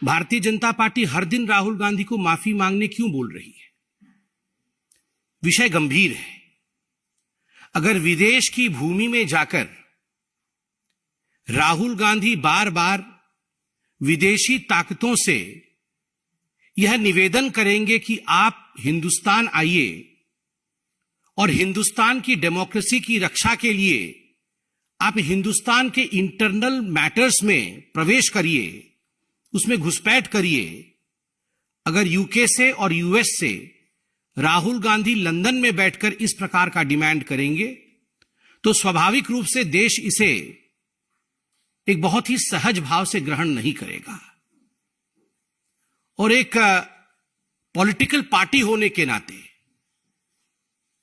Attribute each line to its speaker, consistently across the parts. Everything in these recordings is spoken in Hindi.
Speaker 1: भारतीय जनता पार्टी हर दिन राहुल गांधी को माफी मांगने क्यों बोल रही है? विषय गंभीर है। अगर विदेश की भूमि में जाकर राहुल गांधी बार बार विदेशी ताकतों से यह निवेदन करेंगे कि आप हिंदुस्तान आइए और हिंदुस्तान की डेमोक्रेसी की रक्षा के लिए आप हिंदुस्तान के इंटरनल मैटर्स में प्रवेश करिए, उसमें घुसपैठ करिए। अगर यूके से और यूएस से राहुल गांधी लंदन में बैठकर इस प्रकार का डिमांड करेंगे तो स्वाभाविक रूप से देश इसे एक बहुत ही सहज भाव से ग्रहण नहीं करेगा। और एक पॉलिटिकल पार्टी होने के नाते,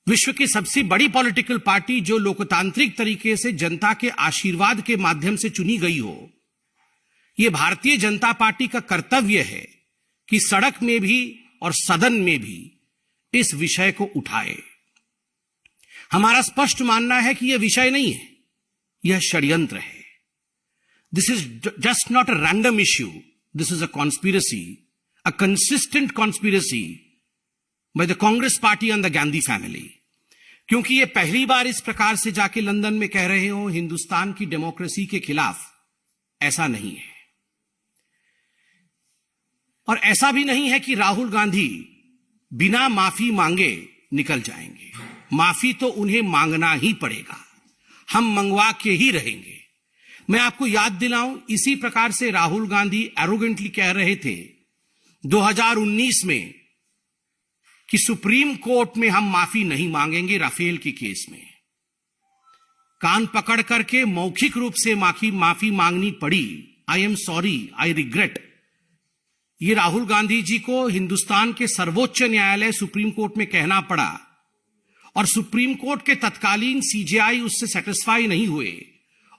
Speaker 1: विश्व की सबसे बड़ी पॉलिटिकल पार्टी जो लोकतांत्रिक तरीके से जनता के आशीर्वाद के माध्यम से चुनी गई हो, यह भारतीय जनता पार्टी का कर्तव्य है कि सड़क में भी और सदन में भी इस विषय को उठाए। हमारा स्पष्ट मानना है कि यह विषय नहीं है, यह षड्यंत्र है। This is just not a random issue, this is a conspiracy, a consistent conspiracy by the Congress party and the Gandhi family. क्योंकि यह पहली बार इस प्रकार से जाके लंदन में कह रहे हो हिंदुस्तान की डेमोक्रेसी के खिलाफ, ऐसा नहीं है। और ऐसा भी नहीं है कि राहुल गांधी बिना माफी मांगे निकल जाएंगे। माफी तो उन्हें मांगना ही पड़ेगा, हम मंगवा के ही रहेंगे। मैं आपको याद दिलाऊं, इसी प्रकार से राहुल गांधी एरोगेंटली कह रहे थे 2019 में कि सुप्रीम कोर्ट में हम माफी नहीं मांगेंगे राफेल के केस में। कान पकड़ करके मौखिक रूप से माफी मांगनी पड़ी। I am sorry, I regret. ये राहुल गांधी जी को हिंदुस्तान के सर्वोच्च न्यायालय सुप्रीम कोर्ट में कहना पड़ा और सुप्रीम कोर्ट के तत्कालीन सीजेआई उससे सेटिस्फाई नहीं हुए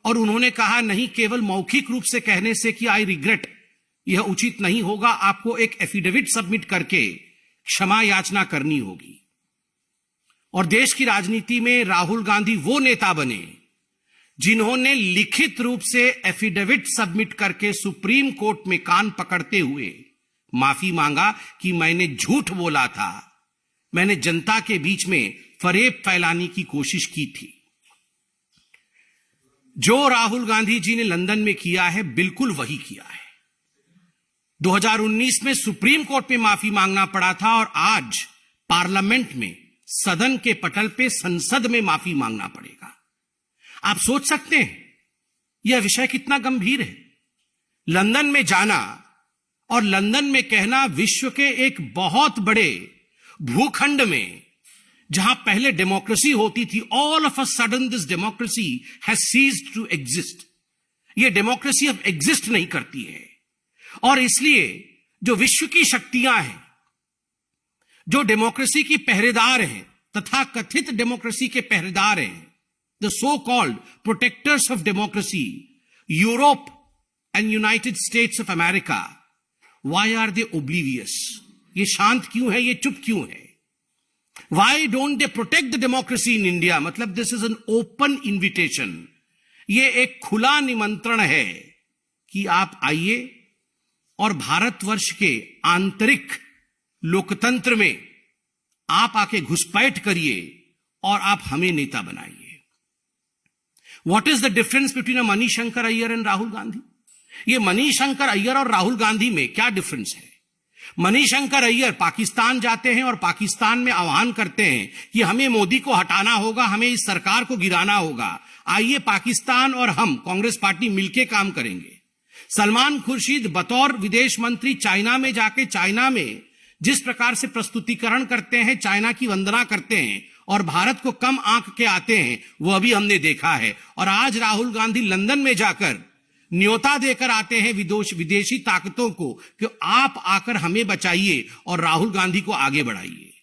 Speaker 1: और उन्होंने कहा नहीं, केवल मौखिक रूप से कहने से कि आई रिग्रेट यह उचित नहीं होगा, आपको एक एफिडेविट सबमिट करके क्षमा याचना करनी होगी। और देश की राजनीति में राहुल गांधी वो नेता बने जिन्होंने लिखित रूप से एफिडेविट सबमिट करके सुप्रीम कोर्ट में कान पकड़ते हुए माफी मांगा कि मैंने झूठ बोला था, मैंने जनता के बीच में फरेब फैलाने की कोशिश की थी। जो राहुल गांधी जी ने लंदन में किया है, बिल्कुल वही किया है। 2019 में सुप्रीम कोर्ट में माफी मांगना पड़ा था और आज पार्लियामेंट में, सदन के पटल पे, संसद में माफी मांगना पड़ेगा। आप सोच सकते हैं यह विषय कितना गंभीर है। लंदन में जाना और लंदन में कहना, विश्व के एक बहुत बड़े भूखंड में जहां पहले डेमोक्रेसी होती थी, all of a sudden this democracy has ceased to exist. यह डेमोक्रेसी अब एग्जिस्ट नहीं करती है। और इसलिए जो विश्व की शक्तियां हैं, जो डेमोक्रेसी की पहरेदार हैं, तथा कथित डेमोक्रेसी के पहरेदार हैं, the so-called protectors of democracy, Europe and United States of America, why are they oblivious? ये शांत क्यों है, ये चुप क्यों है? Why don't they protect the democracy in India? मतलब this is an open invitation. ये एक खुला निमंत्रण है कि आप आइए और भारतवर्ष के आंतरिक लोकतंत्र में आप आके घुसपैठ करिए और आप हमें नेता बनाइए। What is the difference between a Manishankar Iyer and Rahul Gandhi? ये मनीशंकर अय्यर और राहुल गांधी में क्या डिफरेंस है? मनीशंकर अय्यर पाकिस्तान जाते हैं और पाकिस्तान में आह्वान करते हैं कि हमें मोदी को हटाना होगा, हमें इस सरकार को गिराना होगा, आइए पाकिस्तान और हम कांग्रेस पार्टी मिलकर काम करेंगे। सलमान खुर्शीद बतौर विदेश मंत्री चाइना में जाके, चाइना में जिस प्रकार से प्रस्तुतिकरण करते हैं, चाइना की वंदना करते हैं और भारत को कम आंक के आते हैं, वो अभी हमने देखा है। और आज राहुल गांधी लंदन में जाकर न्योता देकर आते हैं विदेशी ताकतों को कि आप आकर हमें बचाइए और राहुल गांधी को आगे बढ़ाइए।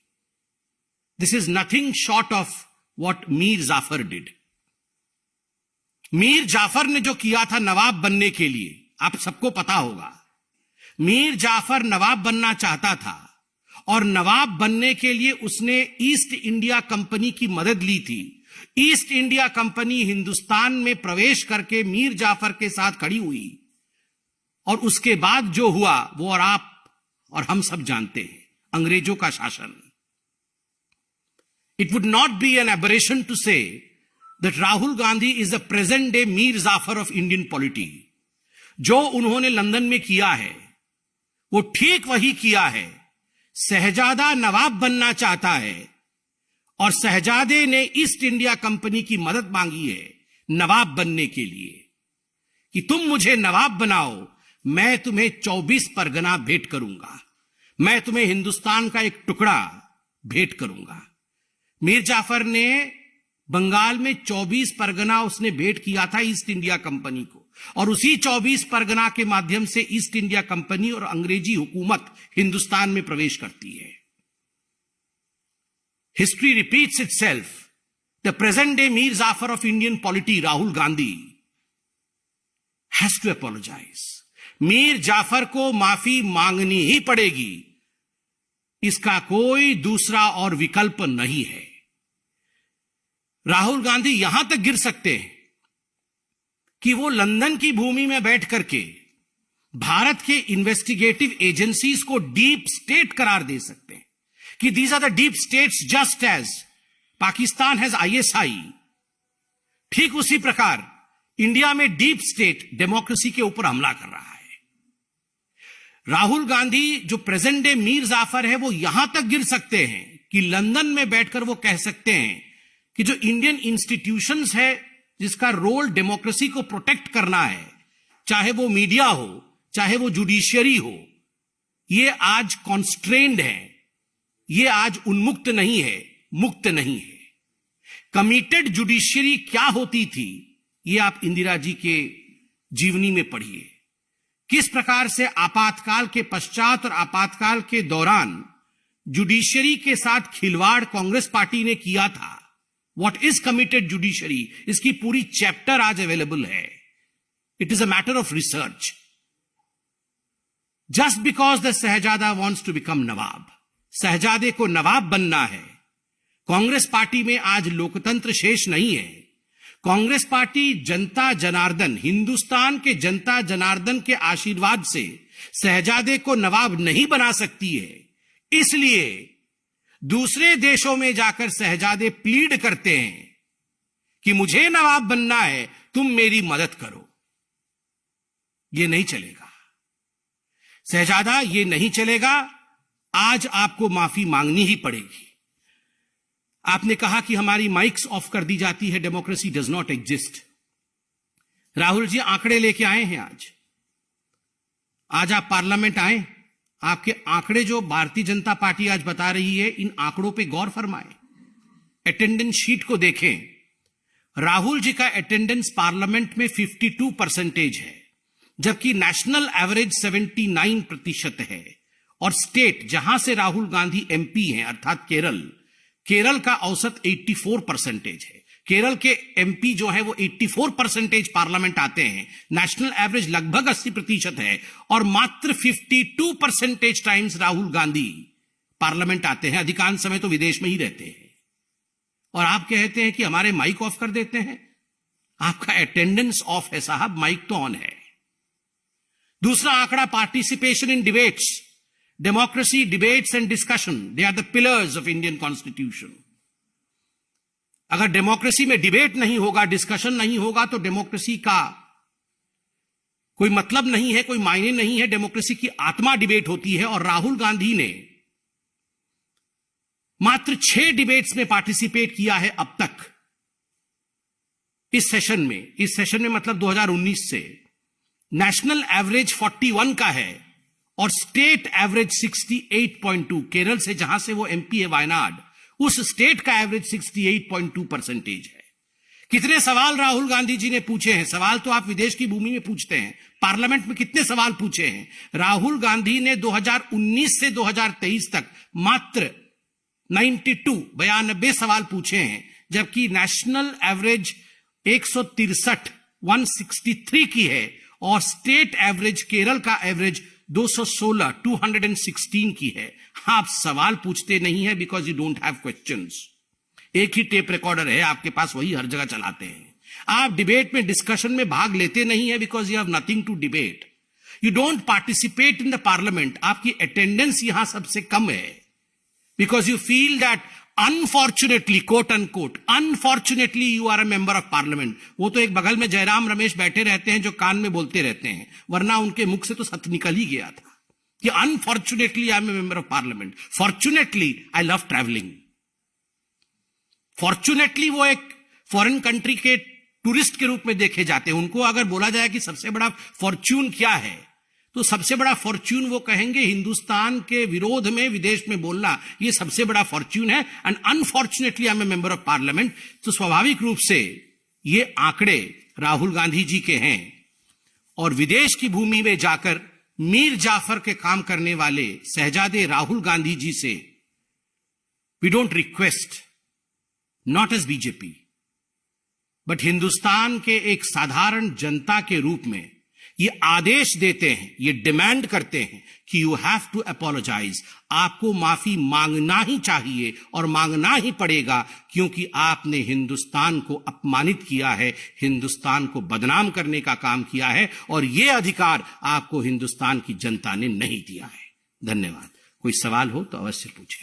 Speaker 1: This is nothing short of what Mir Jafar did. Mir Jafar ने जो किया था नवाब बनने के लिए, आप सबको पता होगा। मीर जाफर नवाब बनना चाहता था और नवाब बनने के लिए उसने ईस्ट इंडिया कंपनी की मदद ली थी। ईस्ट इंडिया कंपनी हिंदुस्तान में प्रवेश करके मीर जाफर के साथ खड़ी हुई और उसके बाद जो हुआ वो और आप और हम सब जानते हैं, अंग्रेजों का शासन। It would not be an aberration to say that Rahul Gandhi is the present day Mir Jafar of Indian polity. जो उन्होंने लंदन में किया है वो ठीक वही किया है। शहजादा नवाब बनना चाहता है और शहजादे ने ईस्ट इंडिया कंपनी की मदद मांगी है नवाब बनने के लिए कि तुम मुझे नवाब बनाओ, मैं तुम्हें 24 परगना भेंट करूंगा, मैं तुम्हें हिंदुस्तान का एक टुकड़ा भेंट करूंगा। मीर जाफर ने बंगाल में 24 परगना उसने भेंट किया था ईस्ट इंडिया कंपनी को, और उसी 24 परगना के माध्यम से ईस्ट इंडिया कंपनी और अंग्रेजी हुकूमत हिंदुस्तान में प्रवेश करती है। History repeats itself. The present day Mir Jafar of Indian polity Rahul Gandhi has to apologise. Mir Jafar को माफी मांगनी ही पड़ेगी, इसका कोई दूसरा और विकल्प नहीं है। राहुल गांधी यहां तक गिर सकते हैं कि वो लंदन की भूमि में बैठ करके भारत के इन्वेस्टिगेटिव एजेंसीज को डीप स्टेट करार दे सकते हैं कि these are the deep states just as Pakistan has ISI. ठीक उसी प्रकार इंडिया में डीप स्टेट डेमोक्रेसी के ऊपर हमला कर रहा है। राहुल गांधी जो प्रेजेंट डे मीर जाफर है वो यहां तक गिर सकते हैं कि लंदन में बैठकर वो कह सकते हैं कि जो इंडियन इंस्टीट्यूशंस है जिसका रोल डेमोक्रेसी को प्रोटेक्ट करना है, चाहे वो मीडिया हो चाहे वो जुडिशियरी हो, ये आज कॉन्स्ट्रेन्ड है, ये आज उन्मुक्त नहीं है, मुक्त नहीं है। कमिटेड जुडिशियरी क्या होती थी ये आप इंदिरा जी के जीवनी में पढ़िए। किस प्रकार से आपातकाल के पश्चात और आपातकाल के दौरान जुडिशियरी के साथ खिलवाड़ कांग्रेस पार्टी ने किया था। व्हाट इज कमिटेड जुडिशियरी, इसकी पूरी चैप्टर आज अवेलेबल है। It is a matter of research. Just because the shahzada wants to become nawab, शहजादे को नवाब बनना है। कांग्रेस पार्टी में आज लोकतंत्र शेष नहीं है। कांग्रेस पार्टी जनता जनार्दन, हिंदुस्तान के जनता जनार्दन के आशीर्वाद से शहजादे को नवाब नहीं बना सकती है। इसलिए दूसरे देशों में जाकर शहजादे प्लीड करते हैं कि मुझे नवाब बनना है, तुम मेरी मदद करो। ये नहीं चलेगा शहजादा, ये नहीं चलेगा। आज आपको माफी मांगनी ही पड़ेगी। आपने कहा कि हमारी माइक्स ऑफ कर दी जाती है, democracy does not exist. Rahul ji आंकड़े लेके आए हैं आज आप पार्लियामेंट आए, आपके आंकड़े जो भारतीय जनता पार्टी आज बता रही है, इन आंकड़ों पे गौर फरमाएं। अटेंडेंस शीट को देखें। राहुल जी का अटेंडेंस पार्लियामेंट में 52% है, जबकि नेशनल एवरेज 79% है। और स्टेट जहां से राहुल गांधी एमपी हैं अर्थात केरल का औसत 84% है। केरल के एमपी जो है वो 84% पार्लियामेंट आते हैं। नेशनल एवरेज लगभग 80% है और मात्र 52% टाइम्स राहुल गांधी पार्लियामेंट आते हैं। अधिकांश समय तो विदेश में ही रहते हैं। और आप कहते हैं कि हमारे माइक ऑफ कर देते हैं। आपका अटेंडेंस ऑफ है साहब, माइक तो ऑन है। दूसरा आंकड़ा participation in debates. Democracy, debates and discussion, they are the pillars of Indian constitution. अगर डेमोक्रेसी में डिबेट नहीं होगा, डिस्कशन नहीं होगा, तो डेमोक्रेसी का कोई मतलब नहीं है, कोई मायने नहीं है। डेमोक्रेसी की आत्मा डिबेट होती है। और राहुल गांधी ने मात्र 6 डिबेट्स में पार्टिसिपेट किया है अब तक इस सेशन में मतलब 2019 से। नेशनल एवरेज 41 का है और स्टेट एवरेज 68.2। केरल से जहां से वो एमपी है वायनाड, उस स्टेट का एवरेज 68.2% है। कितने सवाल राहुल गांधी जी ने पूछे हैं? सवाल तो आप विदेश की भूमि में पूछते हैं, पार्लियामेंट में कितने सवाल पूछे हैं? राहुल गांधी ने 2019 से 2023 तक मात्र 92 सवाल पूछे हैं, जबकि नेशनल एवरेज 163 की है और स्टेट एवरेज, केरल का एवरेज 216 की है। आप सवाल पूछते नहीं है because you don't have questions. एक ही टेप रिकॉर्डर है आपके पास, वही हर जगह चलाते हैं। आप डिबेट में, डिस्कशन में भाग लेते नहीं है because you have nothing to debate. You don't participate in the parliament. आपकी attendance यहां सबसे कम है. Because you feel that unfortunately, quote unquote, unfortunately you are a member of parliament. वो तो एक बगल में जयराम रमेश बैठे रहते हैं जो कान में बोलते रहते हैं, वरना उनके मुख से तो सत्य निकल ही गया था कि unfortunately I am a member of parliament. Fortunately I love traveling. Fortunately वो एक फॉरेन कंट्री के टूरिस्ट के रूप में देखे जाते हैं. उनको अगर बोला जाए कि सबसे बड़ा फॉर्च्यून क्या है, तो सबसे बड़ा फॉर्च्यून वो कहेंगे हिंदुस्तान के विरोध में विदेश में बोलना, ये सबसे बड़ा फॉर्च्यून है. And unfortunately I am a member of parliament. तो स्वाभाविक रूप से ये आंकड़े राहुल गांधी जी के हैं. और विदेश की भूमि में जाकर मीर जाफर के काम करने वाले शहजादे राहुल गांधी जी से we don't request, not as BJP, but Hindustan के एक साधारण जनता के रूप में ये आदेश देते हैं, ये डिमांड करते हैं कि यू हैव टू अपोलोजाइज. आपको माफी मांगना ही चाहिए और मांगना ही पड़ेगा, क्योंकि आपने हिंदुस्तान को अपमानित किया है, हिंदुस्तान को बदनाम करने का काम किया है, और ये अधिकार आपको हिंदुस्तान की जनता ने नहीं दिया है. धन्यवाद. कोई सवाल हो तो अवश्य पूछें.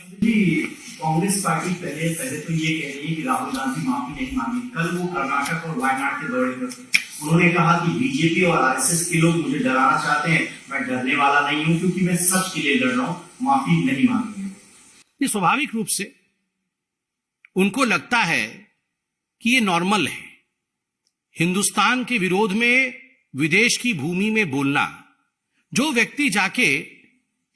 Speaker 2: कांग्रेस पार्टी पहले तो ये कह रही है कि राहुल गांधी माफी नहीं मांगी. कल वो कर्नाटक और वायनाड के दौरे पर उन्होंने कहा कि बीजेपी और आरएसएस के लोग मुझे डराना चाहते हैं. मैं डरने वाला नहीं हूं, क्योंकि मैं सच के लिए लड़ रहा हूं. माफी नहीं मांगेंगे.
Speaker 1: ये स्वाभाविक रूप से उनको लगता है कि ये नॉर्मल है. हिंदुस्तान के विरोध में विदेश की भूमि में बोलना, जो व्यक्ति जाके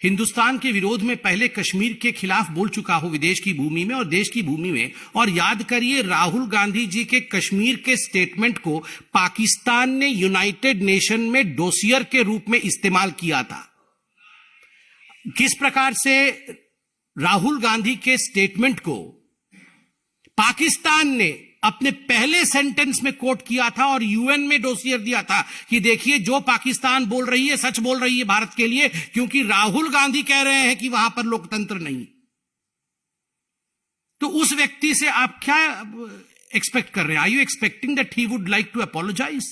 Speaker 1: हिंदुस्तान के विरोध में पहले कश्मीर के खिलाफ बोल चुका हो विदेश की भूमि में और देश की भूमि में, और याद करिए राहुल गांधी जी के कश्मीर के स्टेटमेंट को पाकिस्तान ने यूनाइटेड नेशन में डोसियर के रूप में इस्तेमाल किया था. किस प्रकार से राहुल गांधी के स्टेटमेंट को पाकिस्तान ने अपने पहले सेंटेंस में कोट किया था और यूएन में डोसियर दिया था कि देखिए जो पाकिस्तान बोल रही है सच बोल रही है भारत के लिए, क्योंकि राहुल गांधी कह रहे हैं कि वहां पर लोकतंत्र नहीं. तो उस व्यक्ति से आप क्या एक्सपेक्ट कर रहे हैं? Are you expecting that he would like to apologise?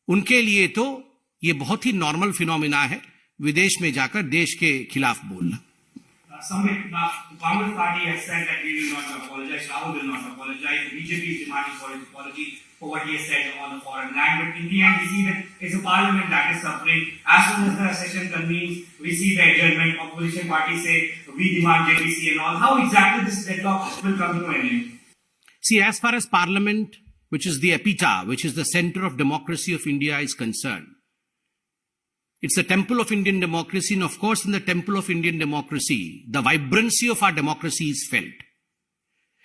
Speaker 1: उनके लिए तो यह बहुत ही नॉर्मल फिनोमिना है विदेश में जाकर देश के खिलाफ बोलना.
Speaker 2: Congress party has said that we will not apologize. Rahul will not apologize. The BJP is demanding for his apology for what he has said on the foreign land. But in the end, we see that it's a parliament that is suffering. As soon as the session convenes, we see the adjournment. Opposition parties say we demand JPC and all. How exactly this deadlock will come to an end?
Speaker 1: See, as far as Parliament, which is the epitaph, which is the center of democracy of India, is concerned, it's the temple of Indian democracy, and of course in the temple of Indian democracy, the vibrancy of our democracy is felt.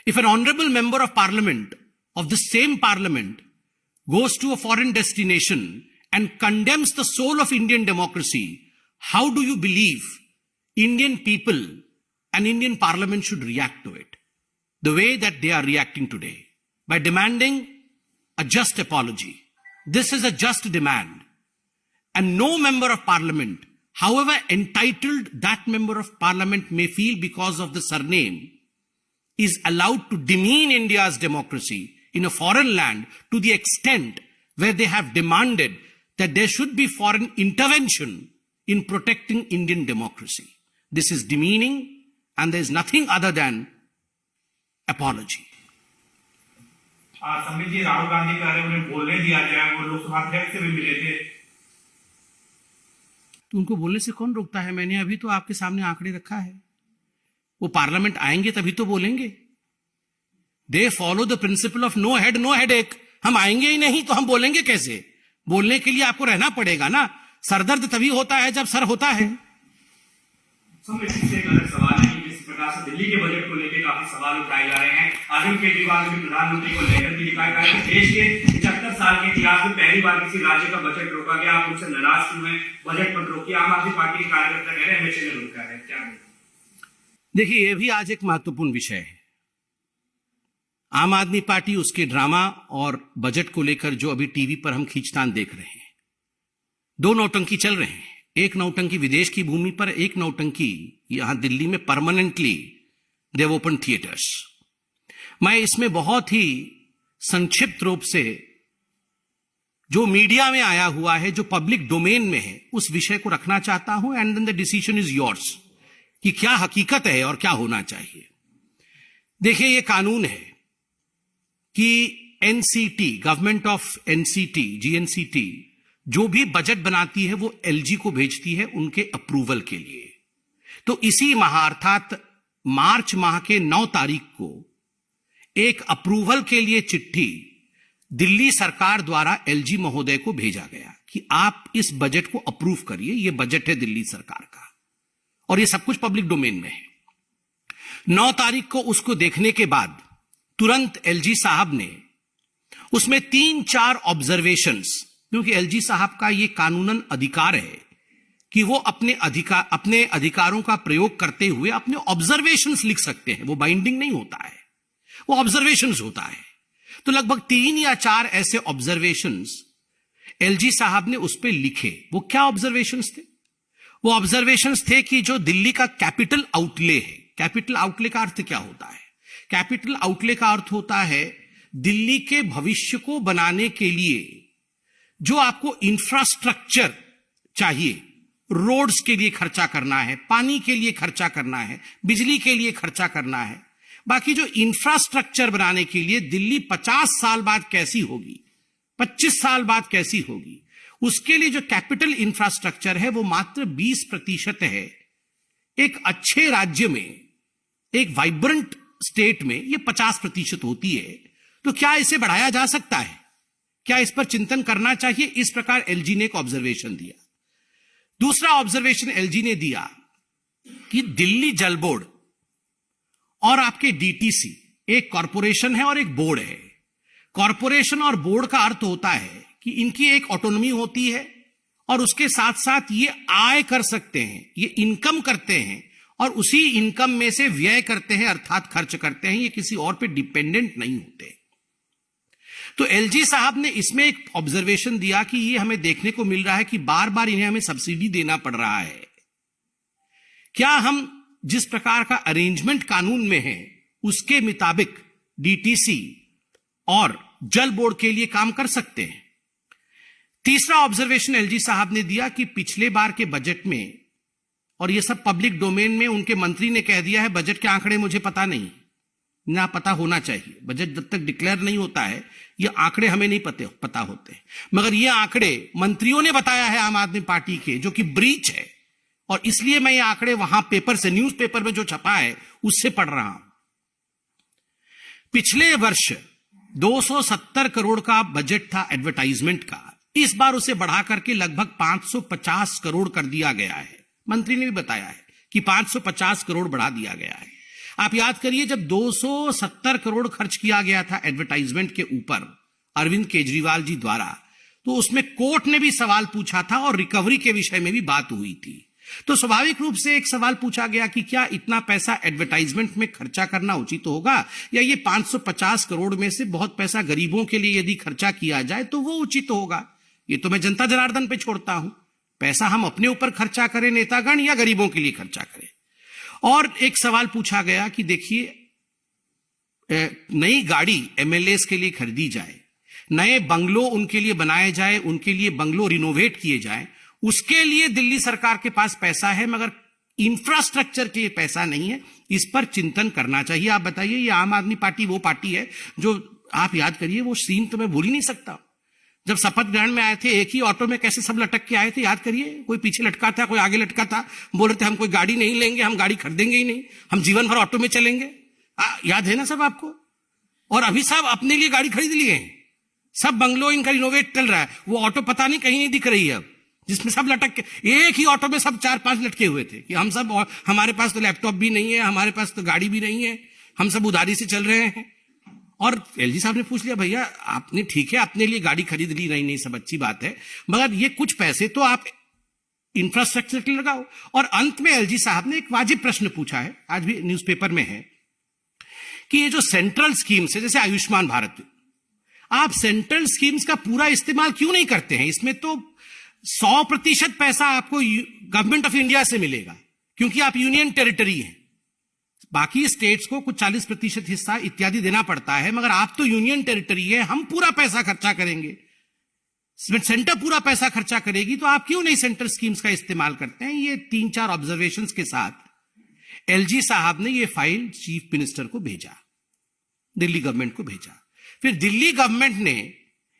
Speaker 1: If an honorable member of parliament, of the same parliament, goes to a foreign destination and condemns the soul of Indian democracy, how do you believe Indian people and Indian parliament should react to it? The way that they are reacting today, by demanding a just apology. This is a just demand. And no member of parliament, however entitled that member of parliament may feel because of the surname, is allowed to demean India's democracy in a foreign land to the extent where they have demanded that there should be foreign intervention in protecting Indian democracy. This is demeaning, and there is nothing other than apology.
Speaker 2: Sambit जी, राहुल गांधी कह रहे उन्हें बोलने दिया जाए. वो लोकसभा अध्यक्ष से भी मिले थे.
Speaker 1: तो उनको बोलने से कौन रोकता है? मैंने अभी तो आपके सामने आंकड़े रखा है. वो पार्लियामेंट आएंगे तभी तो बोलेंगे. They follow the principle of no head no headache. हम आएंगे ही नहीं तो हम बोलेंगे कैसे? बोलने के लिए आपको रहना पड़ेगा ना. सरदर्द तभी होता है जब सर होता है.
Speaker 2: एक अलग सवाल है कि जिस प्रकार से दिल्ली के बजट को लेकर काफी सवाल उठाए जा रहे हैं. अरविंद केजरीवाल भी प्रधानमंत्री को लेकर के लिखा है कि देश के 75 साल के इतिहास में पहली बार किसी राज्य का बजट रोका गया. आप मुझसे नाराज क्यों हैं? बजट मत रोकिए. आम आदमी पार्टी के कार्यकर्ता कह रहे हैं एमएचए ने रोका है. क्या
Speaker 1: देखिए, यह भी आज एक महत्वपूर्ण विषय है. आम आदमी पार्टी उसके ड्रामा और बजट को लेकर जो अभी टीवी पर हम खींचतान देख रहे हैं, दो नौटंकी चल रहे हैं. एक नौटंकी विदेश की भूमि पर, एक नौटंकी यहां दिल्ली में permanently they have open theatres. मैं इसमें बहुत ही संक्षिप्त रूप से जो मीडिया में आया हुआ है, जो पब्लिक डोमेन में है, उस विषय को रखना चाहता हूं and then the decision is yours कि क्या हकीकत है और क्या होना चाहिए। देखिए, ये कानून है कि NCT, government of NCT, GNCT, जो भी बजट बनाती है वो एलजी को भेजती है उनके अप्रूवल के लिए। तो इसी माह अर्थात मार्च माह के 9 तारीख को एक अप्रूवल के लिए चिट्ठी दिल्ली सरकार द्वारा एलजी महोदय को भेजा गया कि आप इस बजट को अप्रूव करिए, यह बजट है दिल्ली सरकार का और यह सब कुछ पब्लिक डोमेन में है। 9 तारीख को उसको देखने के बाद तुरंत एलजी साहब ने उसमें 3-4 ऑब्जर्वेशंस, क्योंकि एलजी साहब का यह कानूनन अधिकार है कि वो अपने अधिकारों का प्रयोग करते हुए अपने ऑब्जर्वेशंस लिख सकते हैं। वो बाइंडिंग नहीं होता है, वो ऑब्जर्वेशंस होता है। तो लगभग 3 या 4 ऐसे ऑब्जर्वेशंस एलजी साहब ने उस पर लिखे। वो क्या ऑब्जर्वेशंस थे? वो ऑब्जर्वेशंस थे कि जो दिल्ली का कैपिटल आउटले है, कैपिटल आउटले का अर्थ क्या होता है? कैपिटल आउटले का अर्थ होता है दिल्ली के भविष्य को बनाने के लिए जो आपको इंफ्रास्ट्रक्चर चाहिए, रोड्स के लिए खर्चा करना है, पानी के लिए खर्चा करना है, बिजली के लिए खर्चा करना है। बाकी जो इंफ्रास्ट्रक्चर बनाने के लिए दिल्ली 50 साल बाद कैसी होगी, 25 साल बाद कैसी होगी, उसके लिए जो कैपिटल इंफ्रास्ट्रक्चर है वो मात्र 20% है। एक अच्छे राज्य में, एक वाइब्रेंट स्टेट में ये 50% होती है। तो क्या इसे बढ़ाया जा सकता है? क्या इस पर चिंतन करना चाहिए? इस प्रकार एलजी ने एक ऑब्जर्वेशन दिया। दूसरा ऑब्जर्वेशन एलजी ने दिया कि दिल्ली जल बोर्ड और आपके डीटीसी एक कॉरपोरेशन है और एक बोर्ड है। कॉरपोरेशन और बोर्ड का अर्थ होता है कि इनकी एक ऑटोनॉमी होती है और उसके साथ साथ ये आय कर सकते हैं, ये इनकम करते हैं और उसी इनकम में से व्यय करते हैं अर्थात खर्च करते हैं। ये किसी और पे डिपेंडेंट नहीं होते। तो एलजी साहब ने इसमें एक ऑब्जर्वेशन दिया कि ये हमें देखने को मिल रहा है कि बार बार इन्हें हमें सब्सिडी देना पड़ रहा है। क्या हम जिस प्रकार का अरेंजमेंट कानून में है उसके मुताबिक डीटीसी और जल बोर्ड के लिए काम कर सकते हैं? तीसरा ऑब्जर्वेशन एलजी साहब ने दिया कि पिछले बार के बजट में, और यह सब पब्लिक डोमेन में, उनके मंत्री ने कह दिया है बजट के आंकड़े मुझे पता नहीं, ना पता होना चाहिए। बजट जब तक डिक्लेयर नहीं होता है ये आंकड़े हमें नहीं पता होते, मगर ये आंकड़े मंत्रियों ने बताया है आम आदमी पार्टी के, जो कि ब्रीच है। और इसलिए मैं ये आंकड़े वहां पेपर से, न्यूज़पेपर में जो छपा है उससे पढ़ रहा हूं। पिछले वर्ष 270 करोड़ का बजट था एडवर्टाइजमेंट का, इस बार उसे बढ़ा करके लगभग 550 करोड़ कर दिया गया है। मंत्री ने भी बताया है कि 550 करोड़ बढ़ा दिया गया है। आप याद करिए, जब 270 करोड़ खर्च किया गया था एडवर्टाइजमेंट के ऊपर अरविंद केजरीवाल जी द्वारा, तो उसमें कोर्ट ने भी सवाल पूछा था और रिकवरी के विषय में भी बात हुई थी। तो स्वाभाविक रूप से एक सवाल पूछा गया कि क्या इतना पैसा एडवर्टाइजमेंट में खर्चा करना उचित होगा, या ये 550 करोड़ में से बहुत पैसा गरीबों के लिए यदि खर्चा किया जाए तो वो उचित होगा। ये तो मैं जनता जनार्दन पे छोड़ता हूं, पैसा हम अपने ऊपर खर्चा करें नेतागण या गरीबों के लिए खर्चा करें। और एक सवाल पूछा गया कि देखिए, नई गाड़ी एमएलएस के लिए खरीदी जाए, नए बंगलो उनके लिए बनाए जाए, उनके लिए बंगलो रिनोवेट किए जाए, उसके लिए दिल्ली सरकार के पास पैसा है मगर इंफ्रास्ट्रक्चर के लिए पैसा नहीं है। इस पर चिंतन करना चाहिए। आप बताइए, ये आम आदमी पार्टी वो पार्टी है जो, आप याद करिए, वो सीन तो मैं भूल ही नहीं सकता। जब शपथ ग्रहण में आए थे, एक ही ऑटो में कैसे सब लटक के आए थे, याद करिए। कोई पीछे लटका था, कोई आगे लटका था। बोल रहे थे हम कोई गाड़ी नहीं लेंगे, हम गाड़ी खरीदेंगे ही नहीं, हम जीवन भर ऑटो में चलेंगे। याद है ना सब आपको? और अभी सब अपने लिए गाड़ी खरीद लिए हैं, सब बंगलो इनका रिनोवेट चल रहा है। वो ऑटो पता नहीं कहीं नहीं दिख रही है अब, जिसमें सब लटक के, एक ही ऑटो में सब 4-5 लटके हुए थे कि हम सब, हमारे पास तो लैपटॉप भी नहीं है, हमारे पास तो गाड़ी भी नहीं है, हम सब उधारी से चल रहे हैं। और एलजी साहब ने पूछ लिया, भैया आपने, ठीक है अपने लिए गाड़ी खरीद ली, नहीं सब अच्छी बात है, मगर ये कुछ पैसे तो आप इंफ्रास्ट्रक्चर के लिए लगाओ। और अंत में एलजी साहब ने एक वाजिब प्रश्न पूछा है, आज भी न्यूज़पेपर में है, कि ये जो सेंट्रल स्कीम्स है, जैसे आयुष्मान भारत, आप सेंट्रल स्कीम्स का पूरा इस्तेमाल क्यों नहीं करते हैं? इसमें तो 100% पैसा आपको गवर्नमेंट ऑफ इंडिया से मिलेगा, क्योंकि आप यूनियन टेरिटरी हैं। बाकी स्टेट्स को कुछ 40% हिस्सा इत्यादि देना पड़ता है, मगर आप तो यूनियन टेरिटरी है, हम पूरा पैसा खर्चा करेंगे। सेंटर पूरा पैसा खर्चा करेगी, तो आप क्यों नहीं सेंट्रल स्कीम्स का इस्तेमाल करते हैं? ये 3-4 ऑब्जर्वेशंस के साथ एलजी साहब ने ये फाइल चीफ मिनिस्टर को भेजा, दिल्ली गवर्नमेंट को भेजा। फिर दिल्ली गवर्नमेंट ने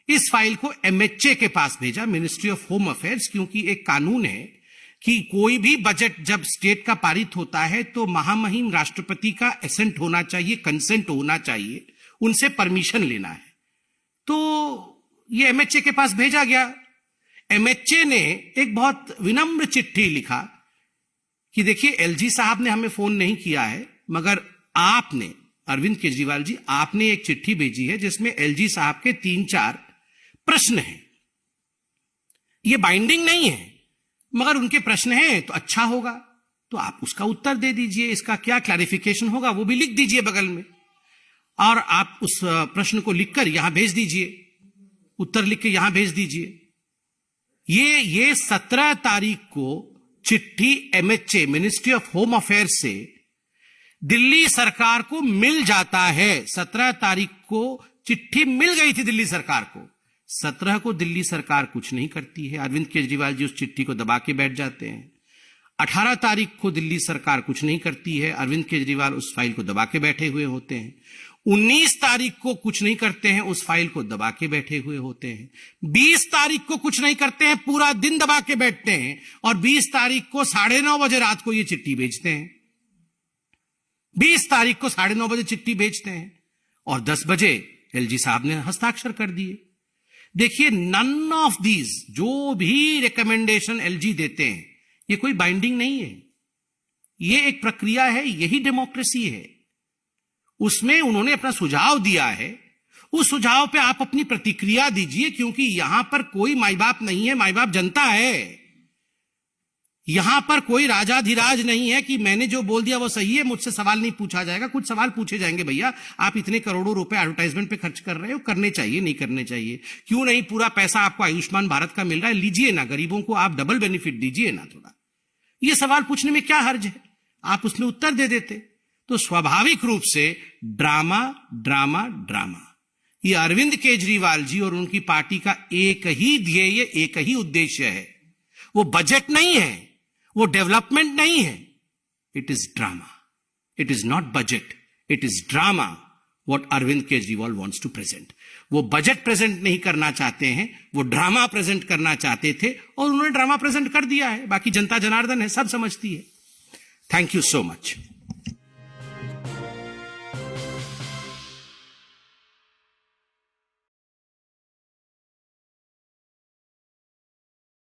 Speaker 1: इस फाइल को एमएचए के पास भेजा, मिनिस्ट्री ऑफ होम अफेयर्स, क्योंकि एक कानून है कि कोई भी बजट जब स्टेट का पारित होता है तो महामहिम राष्ट्रपति का एसेंट होना चाहिए, कंसेंट होना चाहिए, उनसे परमिशन लेना है। तो ये एमएचए के पास भेजा गया। एमएचए ने एक बहुत विनम्र चिट्ठी लिखा कि देखिए एलजी साहब ने हमें फोन नहीं किया है, मगर आपने, अरविंद केजरीवाल जी, आपने एक चिट्ठी भेजी है जिसमें एलजी साहब के 3-4 प्रश्न हैं। ये बाइंडिंग नहीं है, मगर उनके प्रश्न हैं तो अच्छा होगा, तो आप उसका उत्तर दे दीजिए, इसका क्या क्लैरिफिकेशन होगा वो भी लिख दीजिए बगल में, और आप उस प्रश्न को लिखकर यहां भेज दीजिए, उत्तर लिख के यहां भेज दीजिए। ये 17 तारीख को चिट्ठी MHA, ministry of home affairs से दिल्ली सरकार को मिल जाता है। 17 तारीख को चिट्ठी मिल गई थी दिल्ली सरकार को। 17 को दिल्ली सरकार कुछ नहीं करती है, अरविंद केजरीवाल जी उस चिट्ठी को दबा के बैठ जाते हैं। 18 तारीख को दिल्ली सरकार कुछ नहीं करती है, अरविंद केजरीवाल उस फाइल को दबा के बैठे हुए होते हैं। 19 तारीख को कुछ नहीं करते हैं, उस फाइल को दबा के बैठे हुए होते हैं। 20 तारीख को कुछ नहीं करते हैं, पूरा दिन दबा के बैठते हैं, और 20 तारीख को 9:30 बजे रात को ये चिट्ठी भेजते हैं। 20 तारीख को 9:30 बजे चिट्ठी भेजते हैं और 10 बजे एलजी साहब ने हस्ताक्षर कर दिए। देखिए, नन ऑफ दीज, जो भी रिकमेंडेशन एलजी देते हैं, ये कोई बाइंडिंग नहीं है, ये एक प्रक्रिया है, यही डेमोक्रेसी है। उसमें उन्होंने अपना सुझाव दिया है, उस सुझाव पे आप अपनी प्रतिक्रिया दीजिए, क्योंकि यहां पर कोई माई बाप नहीं है, माई बाप जनता है। यहां पर कोई राजाधिराज नहीं है कि मैंने जो बोल दिया वो सही है, मुझसे सवाल नहीं पूछा जाएगा। कुछ सवाल पूछे जाएंगे, भैया आप इतने करोड़ों रुपए एडवर्टाइजमेंट पे खर्च कर रहे हो, करने चाहिए नहीं करने चाहिए? क्यों नहीं पूरा पैसा आपको आयुष्मान भारत का मिल रहा है, लीजिए ना, गरीबों को आप डबल बेनिफिट दीजिए ना थोड़ा। ये सवाल पूछने में क्या हर्ज है, आप उसमें उत्तर दे देते। तो स्वाभाविक रूप से ड्रामा ड्रामा ड्रामा, ये अरविंद केजरीवाल जी और उनकी पार्टी का एक ही ध्येय, एक ही उद्देश्य है। वो बजट नहीं है, वो डेवलपमेंट नहीं है, it is drama. It is not budget, it is drama what Arvind Kejriwal wants to present. वो बजट प्रेजेंट नहीं करना चाहते हैं, वो ड्रामा प्रेजेंट करना चाहते थे और उन्होंने ड्रामा प्रेजेंट कर दिया है। बाकी जनता जनार्दन है, सब समझती है। Thank you so much.